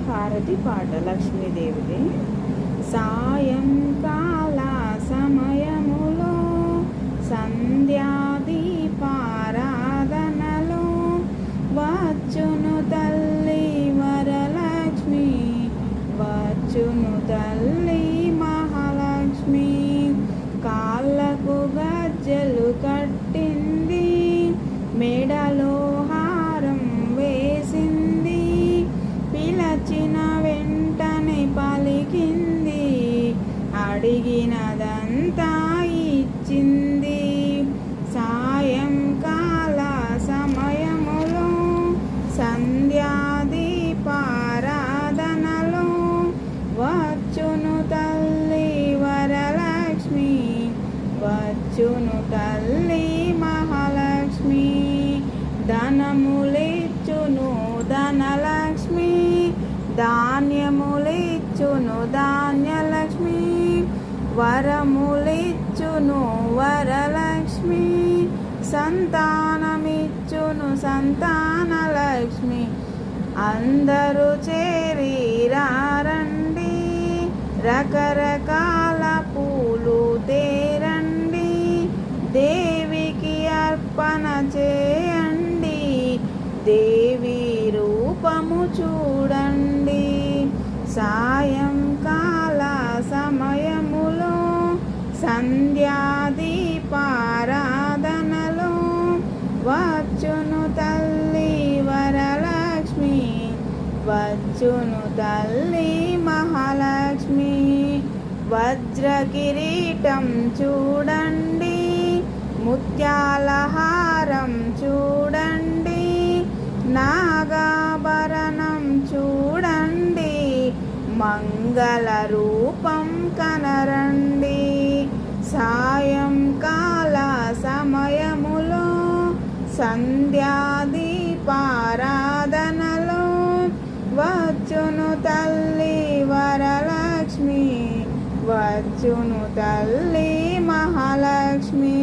హారతి పాట లక్ష్మీదేవిది. సాయంకాల సమయములో సంధ్యాదీపారాధనలో వచ్చును తల్లి వరలక్ష్మి, వచ్చును తల్లి మహాలక్ష్మి. కాళ్ళకు గజ్జలు కట్టింది, మెడలో హారం వేసింది, పిలచిన వెంటనే పలికింది, అడిగినదంతా ఇచ్చింది. సాయంకాల సమయములో సంధ్యాదీపారాధనలో వచ్చును తల్లి వరలక్ష్మి, వచ్చును తల్లి మహాలక్ష్మి. ధనములిచ్చును ధనలక్ష్మి, ధాన్యములిచ్చును ధాన్యలక్ష్మి, వరములిచ్చును వరలక్ష్మి, సంతానమిచ్చును సంతానలక్ష్మి. అందరూ చేరిరారండి, రకరకాల పూలు తేరండి, దేవికి అర్పణ చేయండి, దేవి రూపము చూడండి. సాయంకాల సమయములో సంధ్యాదీపారాధనలో వచ్చును తల్లి వరలక్ష్మి, వచ్చును తల్లి మహాలక్ష్మి. వజ్ర కిరీటం చూడండి, ముత్యాల హారం చూడండి, నాగాభరణం చూడండి, మంగళ రూపం కనరండి. సాయంకాల సమయములో సంధ్యాదీపారాధనలో వచ్చును తల్లి వరలక్ష్మి, వచ్చును తల్లి మహాలక్ష్మి.